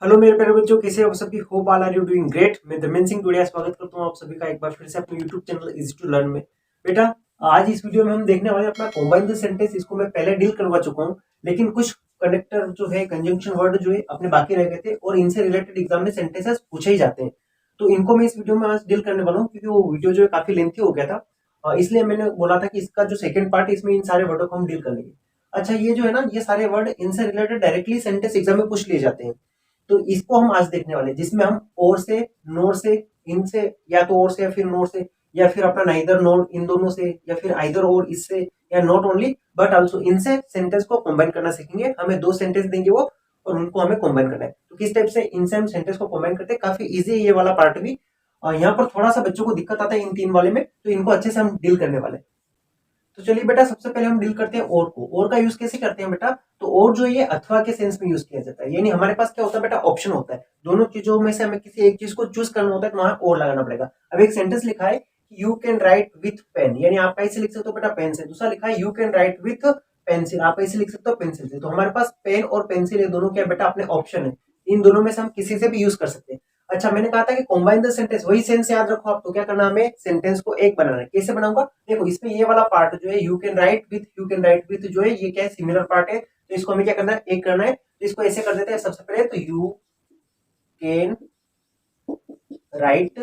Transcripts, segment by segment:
Hello मेरे प्यारे बच्चों, कैसे हो आप सभी? Hope all are you doing great. मैं धर्मेंद्र सिंह टुडे स्वागत करता हूँ आप सभी का एक बार फिर से अपने YouTube channel easy to learn में। बेटा, आज इस वीडियो में हम देखने वाले हैं अपना कॉम्बाइन द सेंटेंस। इसको मैं पहले डील करवा चुका हूँ, लेकिन कुछ कनेक्टर जो है, कंजंक्शन वर्ड जो है अपने बाकी रह गए थे और इनसे रिलेटेड एग्जाम में सेंटेंसेस पूछे ही जाते हैं। तो इनको मैं इस वीडियो में आज डील करने वाला हूँ, क्योंकि वो वीडियो जो है काफी लेंथी हो गया था। इसलिए मैंने बोला था कि इसका जो सेकंड पार्ट है, इसमें इन सारे वर्डों को हम डील कर लेंगे। अच्छा, ये जो है ना, ये सारे वर्ड इनसे रिलेटेड डायरेक्टली सेंटेंस एग्जाम में पूछ लिए जाते हैं। तो इसको हम आज देखने वाले हैं, जिसमें हम और से, नोर से, इनसे, या तो और से या फिर नोर से, या फिर अपना नाइदर नोर इन दोनों से, या फिर आइदर और इससे, या नॉट ओनली बट आल्सो इनसे सेंटेंस को कंबाइन करना सीखेंगे। हमें दो सेंटेंस देंगे वो, और उनको हमें कंबाइन करना है। तो किस टाइप से इनसे हम सेंटेंस को कंबाइन करते हैं, काफी इजी है ये वाला पार्ट भी। और यहाँ पर थोड़ा सा बच्चों को दिक्कत आता है इन तीन वाले में, तो इनको अच्छे से हम डील करने वाले हैं। तो चलिए बेटा, सबसे पहले हम डील करते हैं और को। और का यूज कैसे करते हैं बेटा? तो और जो ये अथवा के सेंस में यूज किया जाता है, यानी हमारे पास क्या होता है बेटा, ऑप्शन होता है। दोनों चीजों में से हमें किसी एक चीज को चूज करना होता है, तो वहां और लगाना पड़ेगा। अब एक सेंटेंस लिखा है you can write with pen, यानी आप कैसे लिख सकते हो बेटा, पेन से। दूसरा लिखा है you can write with pencil, आप कैसे लिख सकते हो, पेंसिल से। तो हमारे पास पेन और पेंसिल, ये दोनों क्या बेटा, अपने ऑप्शन है। इन दोनों में से हम किसी से भी यूज कर सकते हैं। अच्छा, मैंने कहा था कि कॉम्बाइन द सेंटेंस, वही सेंस याद रखो आप। तो क्या करना, हमें सेंटेंस को एक बनाना है। कैसे बनाऊंगा? देखो, इसमें ये वाला पार्ट जो है, you can write with, you can write with जो है, ये क्या है, सिमिलर पार्ट है। तो इसको हमें क्या करना है, एक करना है। तो इसको ऐसे कर देते हैं सबसे पहले। तो you can write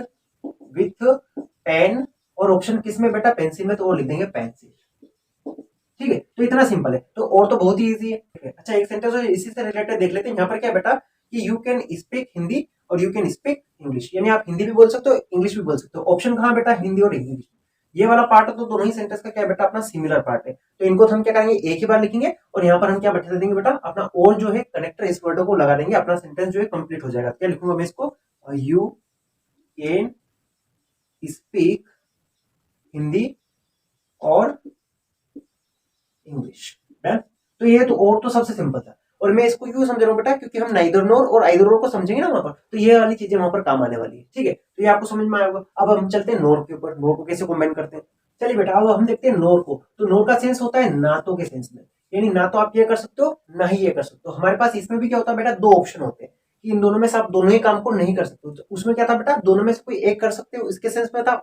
with pen, और ऑप्शन किस में बेटा, पेंसिल में, तो वो लिख देंगे पेंसिल। ठीक है, तो इतना सिंपल है। तो और तो बहुत ही इजी है। अच्छा, एक सेंटेंस इसी से रिलेटेड देख लेते हैं। यहाँ पर क्या बेटा, कि यू कैन स्पीक हिंदी और यू कैन स्पीक इंग्लिश, यानी आप हिंदी भी बोल सकते हो, इंग्लिश भी बोल सकते हो। ऑप्शन कहाँ बेटा, हिंदी और इंग्लिश। ये वाला पार्ट तो दोनों ही सेंटेंस का क्या बेटा, अपना सिमिलर पार्ट है। तो इनको तो हम क्या करेंगे, एक ही बार लिखेंगे, और यहाँ पर हम क्या बैठा देंगे बेटा, अपना और जो है कनेक्टर, इस वर्ड को लगा देंगे, अपना सेंटेंस जो है कंप्लीट हो जाएगा। क्या लिखूंगा मैं इसको, यू कैन स्पीक हिंदी और इंग्लिश। डन। तो ये तो और तो सबसे सिंपल था। और मैं इसको क्यों समझ रहा हूँ बेटा, क्योंकि हम नाइदर नोर और आइदर नोर को समझेंगे ना वहां पर, तो ये वाली चीजें वहां पर काम आने वाली है। ठीक है, तो ये आपको समझ में आएगा। अब हम चलते हैं नोर के ऊपर, नोर को कैसे कॉम्बाइन करते हैं। चलिए बेटा, अब हम देखते हैं नोर को। तो नोर का सेंस होता है नातों के सेंस में, यानी ना तो आप ये कर सकते हो, ना ही ये कर सकते हो। हमारे पास इसमें भी क्या होता है बेटा, दो ऑप्शन होते हैं कि इन दोनों में से आप दोनों ही काम को नहीं कर सकते हो। तो उसमें क्या था बेटा, दोनों में से कोई एक कर सकते हो, इसके सेंस में था।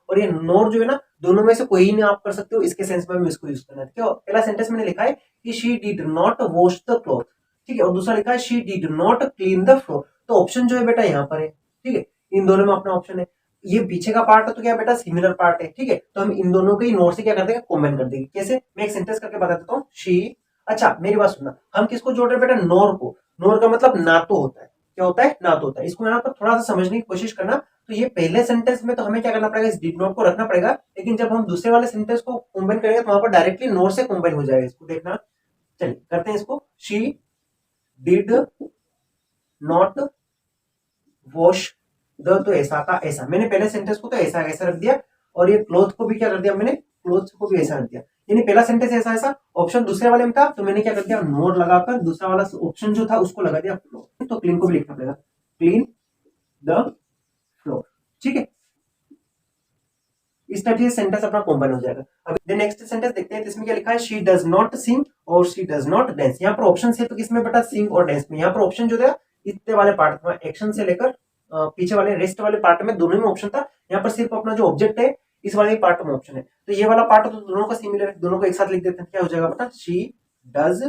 और ये नोर जो है ना, दोनों में से कोई नहीं आप कर सकते हो, इसके सेंस में हम इसको यूज करना है। क्यों? पहला सेंटेंस मैंने लिखा है कि she did not wash the cloth, ठीक है, और दूसरा लिखा है she did not clean the floor. तो ऑप्शन जो है बेटा यहाँ पर है। ठीक है, इन दोनों में अपना ऑप्शन है। ये पीछे का पार्ट है, तो क्या बेटा, सिमिलर पार्ट है। ठीक है, तो हम इन दोनों के ही नोट से क्या कर देंगे, कॉम्बाइन कर देंगे। कैसे? मैं एक सेंटेंस करके बता देता हूँ। शी, अच्छा मेरी बात सुनना, हम किसको जोड़ रहे हैं बेटा, नोर को। नोर का मतलब ना तो होता है। क्या होता है? ना तो होता है। इसको यहाँ पर थोड़ा सा समझने की कोशिश करना। तो ये पहले सेंटेंस में तो हमें क्या करना पड़ेगा, इस डिड नॉट को रखना पड़ेगा। लेकिन जब हम दूसरे वाले सेंटेंस को कॉम्बाइन करेंगे, तो वहां पर डायरेक्टली नोट से कॉम्बाइन हो जाएगा। इसको देखना। चलिए करते हैं इसको। She did not wash the, तो ऐसा का ऐसा, मैंने पहले सेंटेंस को तो ऐसा ऐसा रख दिया, और ये क्लोथ को भी क्या कर दिया मैंने, क्लोथ को भी ऐसा रख दिया। यानी पहला सेंटेंस ऐसा ऐसा, ऑप्शन दूसरे वाले में था, तो मैंने क्या कर दिया, नोट लगाकर दूसरा वाला ऑप्शन जो था उसको लगा दिया फ्लोर। तो क्लीन को भी लिखना पड़ेगा, क्लीन द फ्लोर। ठीक है, इस टाइप से सेंटेंस अपना कॉम्बाइन हो जाएगा। अब नेक्स्ट सेंटेंस देखते हैं। तो इसमें क्या लिखा है, शी डज नॉट सिंग और शी डज नॉट डांस। यहाँ पर ऑप्शन है, तो किसमें बेटा, सिंग और डांस में। यहाँ पर ऑप्शन जो था, इतने वाले पार्ट में, एक्शन से लेकर पीछे वाले रेस्ट वाले पार्ट में, दोनों में ऑप्शन था। यहाँ पर सिर्फ अपना जो ऑब्जेक्ट है, इस वाले पार्ट में ऑप्शन है। तो ये वाला पार्ट तो दोनों का सिमिलर है, दोनों को एक साथ लिख देते हैं। क्या हो जाएगा बेटा, शी डज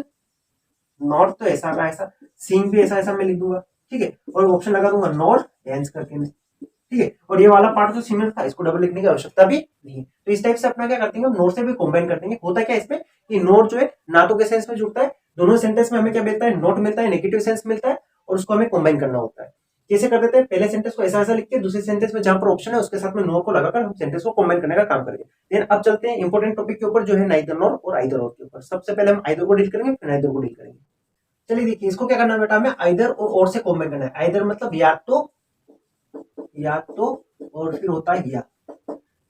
नॉट, तो ऐसा का ऐसा, सिंग भी ऐसा ऐसा मैं लिख दूंगा। ठीक है, और ऑप्शन लगा दूंगा नॉट डांस करके मैं। ठीक है, और ये वाला पार्ट तो सिमिलर था, इसको डबल लिखने की आवश्यकता भी नहीं। तो इस टाइप से अपना क्या करते हैं, नोट से भी कंबाइन कर देंगे। होता क्या इसमें, कि नोट जो है नातों के सेंस में जुड़ता है। दोनों सेंटेंस में हमें क्या मिलता है, नोट मिलता है, नेगेटिव सेंस मिलता है, और उसको हमें कंबाइन करना होता है। कैसे कर देते हैं, पहले सेंटेंस को ऐसा ऐसा लिखते हैं, दूसरे सेंटेंस में जहां पर ऑप्शन है उसके साथ में नोट को लगाकर हम सेंटेंस को कंबाइन करने का काम करेंगे। देन अब चलते हैं इंपॉर्टेंट टॉपिक के ऊपर, जो है नाइदर नॉर और आइदर और के ऊपर। सबसे पहले हम आइदर को डील करेंगे, फिर नाइदर को डील करेंगे। चलिए देखिए, इसको क्या करना है बेटा, हमें आइदर और से कंबाइन करना है। आइदर मतलब या तो और फिर होता है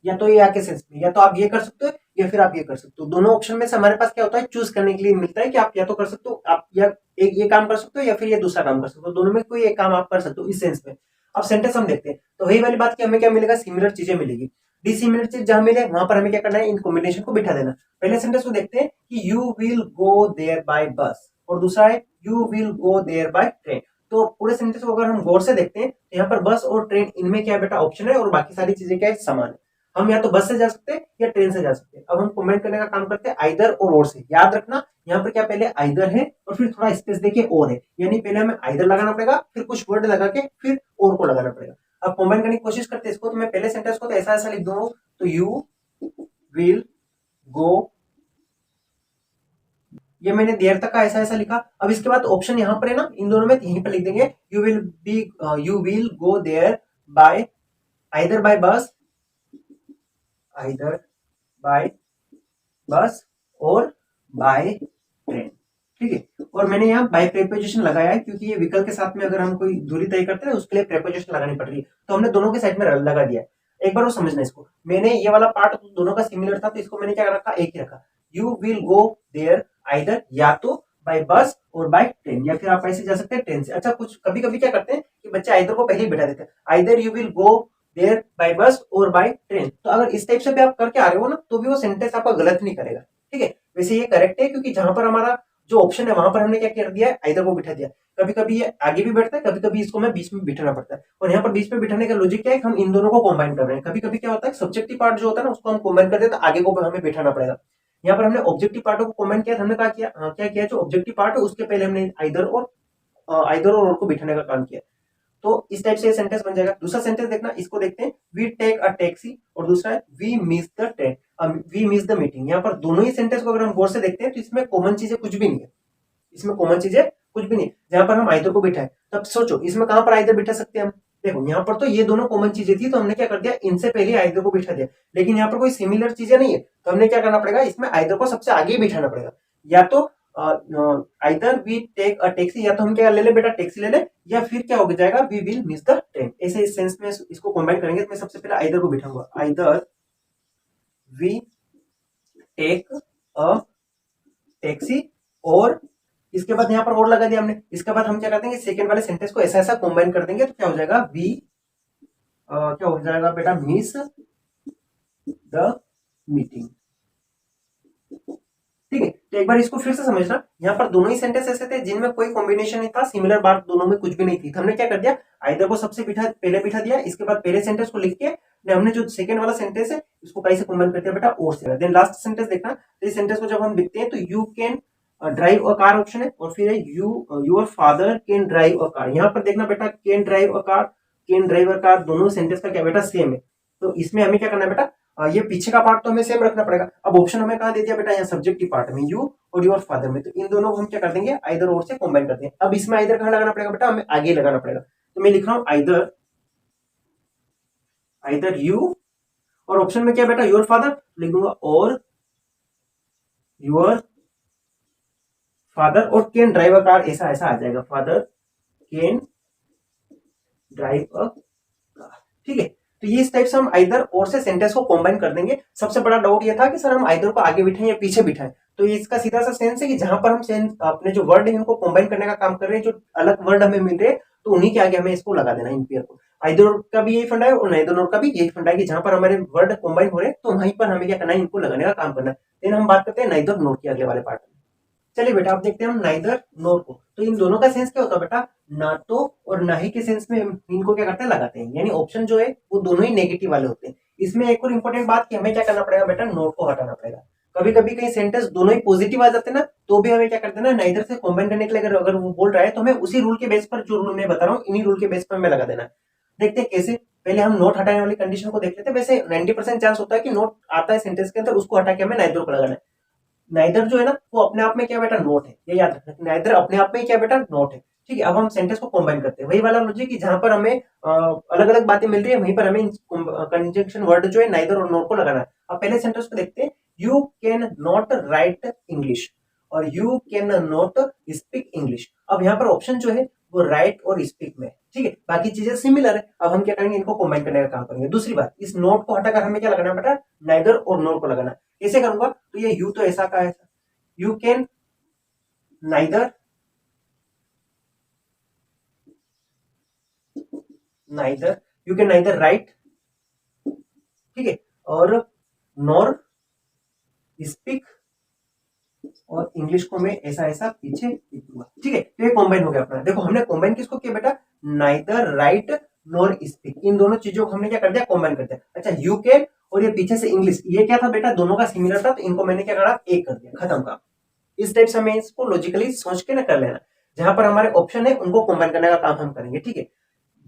या तो या के सेंस में, या तो आप ये कर सकते हो या फिर आप ये कर सकते हो। दोनों ऑप्शन में से हमारे पास क्या होता है, चूज करने के लिए मिलता है कि आप या तो कर सकते हो, आप या एक ये काम कर सकते हो, या फिर ये दूसरा काम कर सकते हो। दोनों में कोई एक काम आप कर सकते हो, इस सेंस में। अब सेंटेंस हम देखते हैं, तो वही वाली बात कि हमें क्या मिलेगा, सिमिलर चीजें मिलेगी। डिसिमिलर चीज जहां मिले वहां पर हमें क्या करना है, इन कॉम्बिनेशन को बिठा देना। पहले सेंटेंस को देखते हैं कि you will go there by bus, और दूसरा है you will go there by train. तो पूरे सेंटेंस को अगर हम गौर से देखते हैं तो यहाँ पर बस और ट्रेन इनमें क्या है बेटा ऑप्शन है और बाकी सारी चीजें क्या है समान है। हम या तो बस से जा सकते हैं या ट्रेन से जा सकते हैं। अब हम कमेंट करने का काम करते हैं आइदर और से। याद रखना यहाँ पर क्या पहले आइदर है और फिर थोड़ा स्पेस देके और है, यानी पहले हमें आइदर लगाना पड़ेगा फिर कुछ वर्ड लगा के फिर और को लगाना पड़ेगा। अब कमेंट करने की कोशिश करते हैं इसको, तो मैं पहले सेंटेंस को तो ऐसा ऐसा लिख दूंगा, तो यू विल गो, ये मैंने देर तक का ऐसा ऐसा लिखा। अब इसके बाद ऑप्शन यहाँ पर है ना, इन दोनों में यहीं पर लिख देंगे you will go there by either by bus, either by bus और बाय ट्रेन। ठीक है, और मैंने यहाँ बाय प्रेपोजिशन लगाया है क्योंकि ये विकल्प के साथ में अगर हम कोई दूरी तय करते हैं उसके लिए प्रेपोजिशन लगानी पड़ रही है, तो हमने दोनों के साइड में लगा दिया है। एक बार वो समझना इसको, मैंने ये वाला पार्ट दोनों का सिमिलर था तो इसको मैंने क्या रखा, एक ही रखा। You will go there either या तो बाय बस और बाय ट्रेन, या फिर आप ऐसे जा सकते हैं ट्रेन से। अच्छा, कुछ कभी कभी क्या करते हैं कि बच्चे आइदर को पहले ही बैठा देते हैं, either you will go there by bus और बाय ट्रेन। तो अगर इस टाइप से भी आप करके आ रहे हो ना तो भी वो सेंटेंस आपका गलत नहीं करेगा। ठीक है, वैसे ये करेक्ट है क्योंकि जहां पर हमारा जो ऑप्शन है वहां पर हमने क्या कर दिया है, आइदर को बिठा दिया। कभी कभी ये आगे भी बैठता है, कभी कभी इसको मैं बीच में बिठाना पड़ता है, और यहाँ पर बीच में बिठाने का लॉजिक क्या है, हम इन दोनों को कंबाइन कर रहे हैं। कभी कभी क्या होता है सब्जेक्टिव पार्ट जो होता है ना उसको हम कंबाइन कर देते हैं, आगे को हमें बिठाना पड़ेगा। यहाँ पर हमने ऑब्जेक्टिव पार्ट को कमेंट किया, हमने कहा किया क्या किया, जो ऑब्जेक्टिव पार्ट है उसके पहले हमने आइदर और को बिठाने का काम किया। तो इस टाइप से सेंटेंस बन जाएगा। दूसरा सेंटेंस देखना, इसको देखते हैं, वी टेक अ टैक्सी, और दूसरा है we miss the train, we miss the meeting. यहाँ पर दोनों ही सेंटेंस को अगर हम गौर से देखते हैं तो इसमें कॉमन चीजें कुछ भी नहीं है, इसमें कॉमन चीजें कुछ भी नहीं। जहां पर हम आइदर को बिठाए, तब सोचो इसमें कहां पर आइदर बिठा सकते हैं हम। देखो यहाँ पर तो ये दोनों कॉमन चीजें थी तो हमने क्या कर दिया, इनसे पहले आइदर को बिठा दिया, लेकिन यहाँ पर कोई सिमिलर चीजें नहीं है तो हमने क्या करना पड़ेगा, इसमें आइदर को सबसे आगे बिठाना पड़ेगा। या तो either we take a taxi, या तो हम क्या ले ले बेटा टैक्सी ले ले, या फिर क्या हो जाएगा we will miss the train. ऐसे इस सेंस में इसको कंबाइन करेंगे तो मैं सबसे पहले आइदर को बिठाऊंगा, either we take a taxi, और इसके बाद यहाँ पर और लगा दिया हमने। इसके बाद हम क्या करते हैं, सेकंड वाले सेंटेंस को ऐसा ऐसा कंबाइन कर देंगे तो क्या हो जाएगा, वी क्या हो जाएगा बेटा, मिस द मीटिंग। ठीक है, तो एक बार इसको फिर से समझना, यहाँ पर दोनों ही सेंटेंस ऐसे थे जिनमें कोई कॉम्बिनेशन नहीं था, सिमिलर बात दोनों में कुछ भी नहीं थी। तो हमने क्या कर दिया, आइदर को सबसे पहले बिठा दिया, इसके बाद पहले सेंटेंस को लिख के हमने जो सेकंड वाला सेंटेंस है उसको कैसे कंबाइन कर दिया बेटा, और से। देन लास्ट सेंटेंस देखना, तो इस सेंटेंस को जब हम लिखते हैं तो you can drive a car option है, और फिर है your father can drive a car. यहाँ पर देखना बेटा, can drive a car, can drive a car, दोनों सेंटेंस का क्या बेटा सेम है। तो इसमें हमें क्या करना है बेटा, ये पीछे का पार्ट तो हमें सेम रखना पड़ेगा। अब ऑप्शन हमें कहा दे दिया बेटा, यहाँ सब्जेक्टिव पार्ट में यू और योर फादर में, तो इन दोनों को हम क्या कर देंगे, आइदर और से कंबाइन करते हैं। अब इसमें आइदर कहाँ लगाना पड़ेगा बेटा, हमें आगे लगाना पड़ेगा। तो मैं लिख रहा हूं आइदर, आइदर यू, और ऑप्शन में क्या बेटा योर फादर, लिख दूंगा और योर फादर, और कैन ड्राइव अ कार, ऐसा ऐसा आ जाएगा, father can drive a car. ठीक है, तो ये इस टाइप से हम आइदर और से सेंटेंस को कंबाइन कर देंगे। सबसे बड़ा डाउट ये था कि सर हम आइदर को आगे बिठाएं या पीछे बिठाएं, तो इसका सीधा सा सेंस है कि जहां पर हम अपने जो वर्ड है इनको कंबाइन करने का काम कर रहे हैं, जो अलग वर्ड हमें मिल रहे हैं तो उन्हीं के आगे हमें इसको लगा देना है, इन पेयर को। आइदर का भी यही फंडा है और नाइदर का भी यही फंडा है कि जहां पर हमारे वर्ड कंबाइन हो रहे हैं तो वहीं पर हमें क्या करना है, इनको लगाने का काम करना है। देन हम बात करते हैं नाइदर नोर की अगले वाले पार्ट में। चलिए बेटा, आप देखते हैं हम नाइदर नोर को, तो इन दोनों का सेंस क्या होता है बेटा, ना तो और ना ही के सेंस में इनको क्या करते हैं, लगाते हैं। यानी ऑप्शन जो है वो दोनों ही नेगेटिव वाले होते हैं। इसमें एक और इंपॉर्टेंट बात कि हमें क्या करना पड़ेगा बेटा, नोट को हटाना पड़ेगा। कभी कभी कहीं सेंटेंस दोनों ही पॉजिटिव आ जाते हैं ना, तो भी हमें क्या करते हैं ना, नाइदर से कंबाइन करने के लिए अगर वो बोल रहा है तो हमें उसी रूल के बेस पर, जो रूल मैं बता रहा हूँ इन्हीं रूल के बेस पर हमें लगा देना है। देखते हैं कैसे। पहले हम नोट हटाने वाली कंडीशन को देख लेते हैं। वैसे 90% चांस होता है कि नोट आता है सेंटेंस के अंदर, उसको हटा के हमें नाइदर को लगाना है। नाइदर जो है ना वो अपने आप में क्या बेटा, नोट है, ये याद रखना। नाइदर अपने आप में क्या बेटा, नोट है। ठीक है, अब हम सेंटेंस को कंबाइन करते हैं, वही वाला लॉजिक कि जहां पर हमें अलग अलग बातें मिल रही है वहीं पर हमें कंजंक्शन वर्ड जो है नाइदर और नोट को लगाना है। अब पहले सेंटेंस को देखते हैं, you can not write English और you can not speak English. अब यहाँ पर ऑप्शन जो है वो राइट और स्पीक में, ठीक है, बाकी चीजें सिमिलर है। अब हम क्या करेंगे, इनको कंबाइन करने का काम करेंगे। दूसरी बात, इस नोट को हटाकर हमें क्या लगाना बेटा, नाइदर और नोट को लगाना है। कैसे करूंगा, तो ये यू तो ऐसा का है, you can neither neither you can neither right, ठीक है, और नॉर स्पीक और इंग्लिश को मैं ऐसा ऐसा पीछे लिख दूंगा। ठीक है, तो ये कॉम्बाइन हो गया अपना। देखो हमने कॉम्बाइन किसको किया बेटा, नाइदर राइट नॉर स्पीक, इन दोनों चीजों को हमने क्या कर दिया, कॉम्बाइन कर दिया। अच्छा यू कैन और ये पीछे से इंग्लिश, ये क्या था बेटा, दोनों का सिमिलर था, तो इनको मैंने क्या करा, एक कर दिया, खत्म का। इस टाइप से हमें इसको लॉजिकली सोच के ना कर लेना, जहां पर हमारे ऑप्शन है उनको कॉम्बाइन करने का काम हम करेंगे। ठीक है,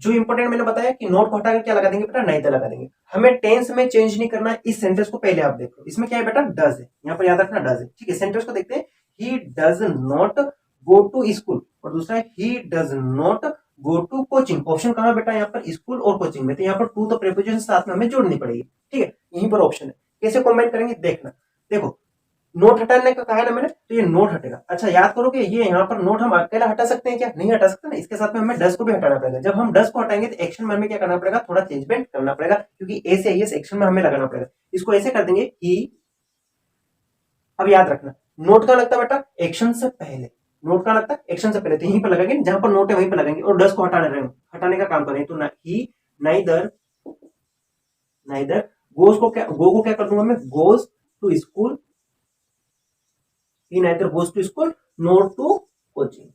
जो इंपॉर्टेंट मैंने बताया कि नोट को हटाकर क्या लगा देंगे बेटा, नाइदर लगा देंगे। हमें टेंस में चेंज नहीं करना है। इस सेंटेंस को पहले आप देखो, इसमें क्या है बेटा, डज है, यहाँ पर याद रखना डज है। ठीक है, सेंटेंस को देखते हैं, he does not go to school, और दूसरा है he does not go to coaching. Option कहां बेटा, यहाँ पर स्कूल और कोचिंग में, तो यहाँ पर टू तो प्रीपोजिशन साथ में हमें जोड़नी पड़ेगी। ठीक है, यहीं पर ऑप्शन है, कैसे कॉम्बाइन करेंगे देखना। देखो नोट हटाने का कहा है ना मैंने, तो ये नोट हटेगा। अच्छा याद करो कि ये यहाँ पर नोट हम अकेला हटा सकते हैं क्या, नहीं हटा सकते ना, इसके साथ में हमें डस को भी हटाना पड़ेगा। जब हम डस को हटाएंगे तो एक्शन में हमें क्या करना पड़ेगा, थोड़ा चेंजमेंट करना पड़ेगा, क्योंकि ए से आई एस एक्शन में हमें लगाना पड़ेगा। इसको ऐसे कर देंगे कि, अब याद रखना नोट का लगता है बेटा एक्शन से पहले, नोट का लगता है एक्शन से पहले, तो यहीं पर लगाएंगे, जहां पर नोट है वहीं पर लगाएंगे, और डस को हटाने का काम करें, तो ना ही नाइदर नाइदर गोस को क्या, गो को क्या कर दूंगा मैं, goes to school, he neither goes to school nor to coaching।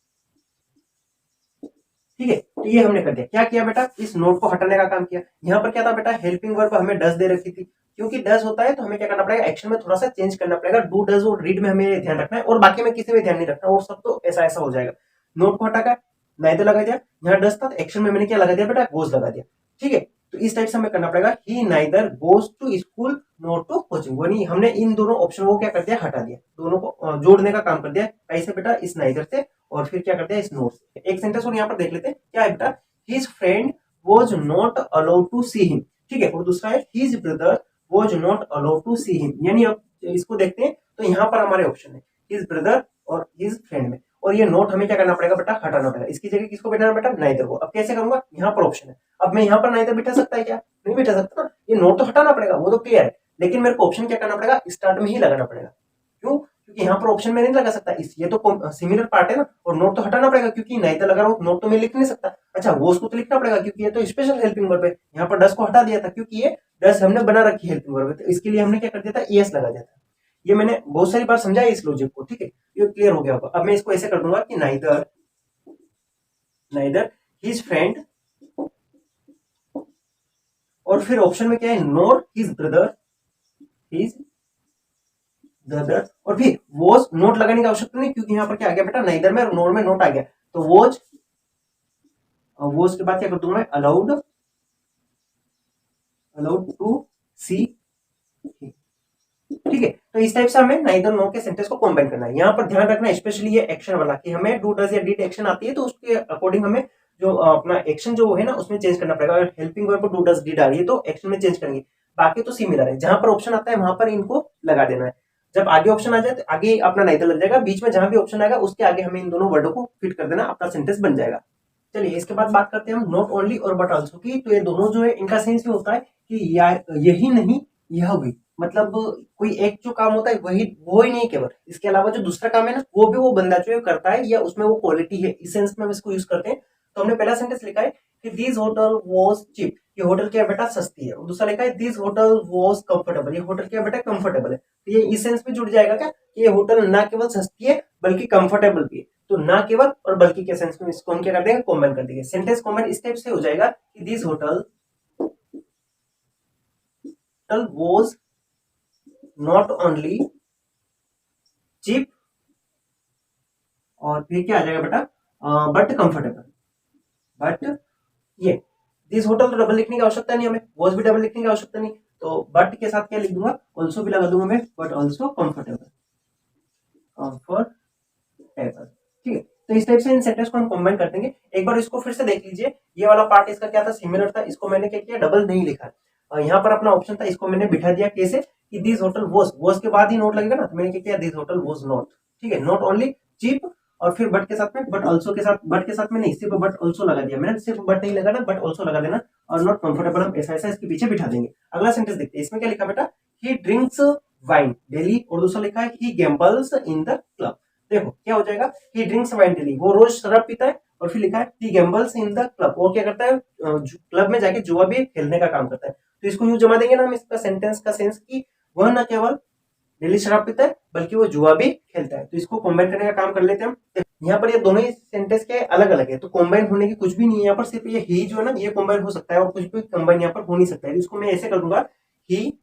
ठीक है, तो ये हमने कर दिया। क्या किया बेटा, इस नोट को हटाने का काम किया। यहाँ पर क्या था बेटा, हेल्पिंग वर्ब हमें डस दे रखी थी, क्योंकि डस होता है तो हमें क्या करना पड़ेगा, एक्शन में थोड़ा सा चेंज करना पड़ेगा। डू डज और रीड में हमें ध्यान रखना है, और बाकी में किसी में ध्यान नहीं रखना, और सब तो ऐसा ऐसा हो जाएगा। नोट को हटाकर नाइदर लगा दिया, यहाँ डस था, एक्शन में मैंने क्या लगा दिया बेटा, गोज लगा दिया। ठीक है, तो इस टाइप से हमें करना पड़ेगा, he neither goes to school nor to coaching, यानी हमने इन दोनों ऑप्शन को क्या कर दिया, हटा दिया, दोनों को जोड़ने का काम कर दिया। ऐसे बेटा इस नाइदर से, और फिर क्या कर दिया, इस नोट से। एक सेंटेंस और यहाँ पर देख लेते हैं, क्या है बेटा, his friend was not allowed to see him. ठीक है, और दूसरा है his brother was not allowed to see him. यानी अब इसको देखते हैं, तो यहाँ पर हमारे ऑप्शन है हिज ब्रदर और हिज फ्रेंड में, और ये नोट हमें क्या करना पड़ेगा बेटा, हटाना पड़ेगा। इसकी जगह किसको बैठाना बेटा, नाइदर को। अब कैसे करूंगा, यहाँ पर ऑप्शन है, अब मैं यहाँ पर नाइदर बिठा सकता है क्या, नहीं बिठा सकता ना, ये नोट तो हटाना पड़ेगा, वो तो क्लियर है, लेकिन मेरे को ऑप्शन क्या करना पड़ेगा, स्टार्ट में ही लगाना पड़ेगा। क्यों, क्योंकि यहाँ पर ऑप्शन में नहीं लगा सकता, इस ये तो सिमिलर पार्ट है ना, और नोट तो हटाना पड़ेगा, क्योंकि नाइदर लगा रहा हूँ, नोट तो मैं लिख नहीं सकता। अच्छा वो उसको तो लिखना पड़ेगा, क्योंकि ये तो स्पेशल हेल्पिंग वर्ब है। यहाँ पर डस को हटा दिया था, क्योंकि ये डस हमने बना रखी है हेल्पिंग वर्ब है, तो इसके लिए हमने क्या कर दिया था, ईएस लगा दिया था। ये मैंने बहुत सारी बार समझाया इस लॉजिक को। ठीक है, ये क्लियर हो गया होगा। अब मैं इसको ऐसे कर दूंगा कि नाइदर नाइदर हिज फ्रेंड, और फिर ऑप्शन में क्या है, नॉर हिज ब्रदर और फिर वॉज, नोट लगाने की आवश्यकता नहीं, क्योंकि यहाँ पर क्या आ गया बेटा, नाइदर में और नोर में नोट आ गया, तो वॉज के बाद क्या कर दूंगा मैं, अलाउड टू सी। ठीक है, तो इस टाइप से हमें नाइदर नो के सेंटेंस को कॉम्बाइन करना है। यहाँ पर ध्यान रखना स्पेशली ये एक्शन वाला, कि हमें डू डज या डिड एक्शन आती है, तो उसके अकॉर्डिंग हमें जो अपना एक्शन जो है ना उसमें चेंज करना पड़ेगा। अगर helping verb do does did आ रही है तो एक्शन में चेंज करेंगे, बाकी तो सिमिलर है। जहां पर ऑप्शन आता है वहां पर इनको लगा देना है। जब आगे ऑप्शन आ जाए तो आगे अपना नाइदर लग जाएगा, बीच में जहां भी ऑप्शन आएगा उसके आगे हमें इन दोनों वर्डों को फिट कर देना, अपना सेंटेंस बन जाएगा। चलिए इसके बाद बात करते हैं हम नॉट ओनली और बट ऑल्सो की। तो ये दोनों जो है इनका सेंस ये होता है कि यही नहीं यह भी, मतलब कोई एक जो काम होता है वही वो ही नहीं, केवल इसके अलावा जो दूसरा काम है ना वो भी वो बंदा जो है करता है, या उसमें वो क्वालिटी है, इस सेंस में हम इसको यूज करते हैं। तो हमने पहला सेंटेंस लिखा है कि दिस होटल वाज चीप, ये होटल क्या है बेटा, सस्ती है। और दूसरा लिखा है दिस होटल वाज कंफर्टेबल, ये होटल क्या है बेटा, कंफर्टेबल है। तो ये इस सेंस में जुड़ जाएगा क्या, कि ये होटल ना केवल सस्ती है बल्कि कंफर्टेबल भी है। तो ना केवल और बल्कि के सेंस में इसको हम क्या कर देंगे, कॉम्बाइन कर देंगे। सेंटेंस कॉम्बाइन इस टाइप से हो जाएगा कि this hotel was not only cheap, और फिर क्या आ जाएगा बेटा, बट कंफर्टेबल। बट ये दिस होटल तो डबल लिखने की आवश्यकता नहीं, हमें वॉज भी डबल लिखने की आवश्यकता नहीं, तो बट के साथ क्या लिख दूंगा, ऑल्सो भी लगा दूंगा मैं, बट ऑल्सो कंफर्टेबल। ठीक है, तो इस टाइप से इन सेंटेंस को हम कंबाइन कर देंगे। एक बार इसको फिर से देख लीजिए, ये वाला पार्ट इसका क्या था, सिमिलर था, इसको मैंने क्या किया, डबल नहीं लिखा। यहाँ पर अपना ऑप्शन था, इसको मैंने बिठा दिया कैसे, कि दिस होटल वॉज के बाद ही नोट लगेगा ना, तो मैंने क्या किया, दिस होटल वॉज नॉट। ठीक है, नॉट ओनली चीप, और फिर बट के साथ में, बट ऑल्सो के साथ, बट के साथ में नहीं, सिर्फ बट ऑल्सो लगा दिया मैंने, सिर्फ बट नहीं लगाना, बट ऑल्सो लगा देना, और नॉट कंफर्टेबल हम ऐसा ऐसा इसके पीछे बिठा देंगे। अगला सेंटेंस देखते हैं, इसमें क्या लिखा बेटा, ही ड्रिंक्स वाइन डेली, और दूसरा लिखा है ही गैम्बल्स इन द क्लब। देखो क्या हो जाएगा, ही ड्रिंक्स वाइन डेली, वो रोज शराब पीता है, और फिर लिखा है ही गैम्बल्स इन द क्लब, वो क्या करता है, क्लब में जाके जुआ भी खेलने का काम करता है। तो इसको यूं जमा देंगे ना हम, इसका सेंटेंस का सेंस की वह न केवल डेली शराब पीता है बल्कि वो जुआ भी खेलता है। तो इसको कंबाइन करने का काम कर लेते हैं हम। यहाँ पर ये दोनों ही सेंटेंस के अलग अलग है, तो कंबाइन होने की कुछ भी नहीं है यहाँ पर, सिर्फ ये ही जो है ना ये कंबाइन हो सकता है और कुछ भी कंबाइन यहाँ पर हो नहीं सकता है। इसको मैं ऐसे कर दूंगा, ही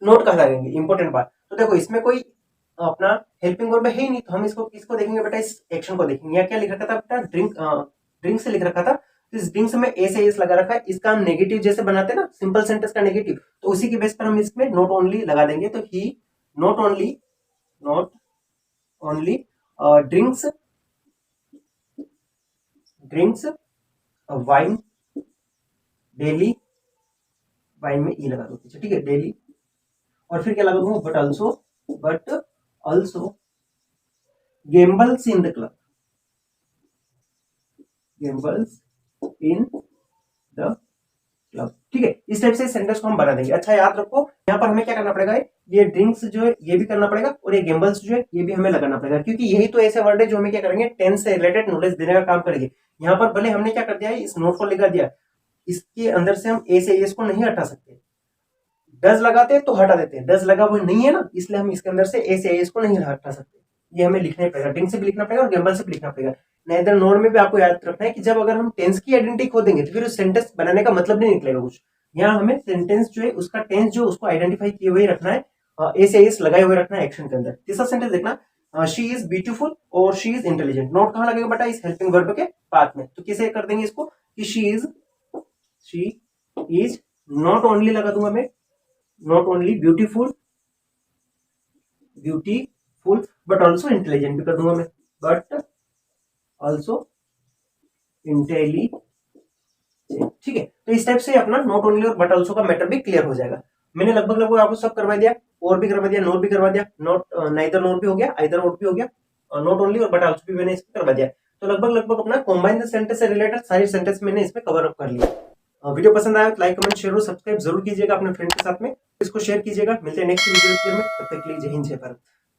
नोट कहा लगेंगे, इंपॉर्टेंट बात। तो देखो इसमें कोई अपना हेल्पिंग वर्ब है ही नहीं, तो हम इसको किसको देखेंगे बेटा, इस एक्शन को देखेंगे। यहाँ क्या लिख रखा था बेटा, ड्रिंक, ड्रिंक से लिख रखा था। तो इस ड्रिंक्स में ए से एस लगा रखा है, इसका हम नेगेटिव जैसे बनाते हैं ना सिंपल सेंटेंस का नेगेटिव, तो उसी की बेस पर हम इसमें नॉट ओनली लगा देंगे। तो he not only drinks wine daily, wine में ई लगा दो पीछे, ठीक है, डेली। और फिर क्या लगा दूंगा, but also gambles in the club, gambles in the club, ठीक है। इस टाइप से सेंटेंस को हम बना देंगे। अच्छा याद रखो यहाँ पर हमें क्या करना पड़ेगा, ये ड्रिंक्स जो है ये भी करना पड़ेगा और ये गेम्बल्स जो है ये भी हमें लगाना पड़ेगा, क्योंकि यही तो ऐसे वर्ड है जो हमें क्या करेंगे, टेंस से रिलेटेड नॉलेज देने का काम करेंगे। यहाँ पर भले हमने क्या कर दिया है, इस नोट को लिखा दिया, इसके अंदर से हम ए से एस को नहीं हटा सकते, डज लगाते तो हटा देते, डज लगा वो नहीं है ना, इसलिए हम इसके अंदर से ए से एस को नहीं हटा सकते। ये हमें लिखना ही पड़ेगा, ड्रिंक से भी लिखना पड़ेगा और गेम्बल से भी लिखना पड़ेगा। नेदर नोर में भी आपको याद रखना है कि जब अगर हम टेंस की आइडेंटिटी खो देंगे तो फिर उस सेंटेंस बनाने का मतलब नहीं निकलेगा कुछ। यहाँ हमें सेंटेंस जो है उसका टेंस जो उसको आइडेंटिफाई किए हुए रखना है, ए से एस लगाए हुए रखना है एक्शन के अंदर। तीसरा सेंटेंस देखना, शी इज ब्यूटीफुल और शी इज इंटेलिजेंट। नोट कहाँ लगेगा बेटा, इस हेल्पिंग वर्ब के पाथ में। तो किसे कर देंगे इसको कि शी इज नॉट ओनली लगा दूंगा मैं, not only beautiful but also intelligent भी कर दूंगा मैं, बट ऑल्सो इंटेलिजेंट, ठीक है। तो इस टाइप से अपना नॉट ओनली और बट ऑल्सो का मैटर भी क्लियर हो जाएगा। मैंने लगभग आपको सब करवा दिया, और भी करवा दिया, नोट भी करवा दिया, नोट नाइदर नोट भी हो गया, आइदर नोट भी हो गया, नॉट ओनली और बट ऑल्सो भी मैंने इसमें करवा दिया। तो लगभग अपना कॉम्बाइन सेंटेंस से रिलेटेड सारी सेंटेंस मैंने इसमें कवर अप कर लिया। वीडियो पसंद आया तो लाइक कमेंट शेयर और सब्सक्राइब जरूर कीजिएगा अपने फ्रेंड के साथ में, इसको शेयर कीजिएगा। मिलते हैं नेक्स्ट वीडियो में, तब तक के लिए जय हिंद जय भारत।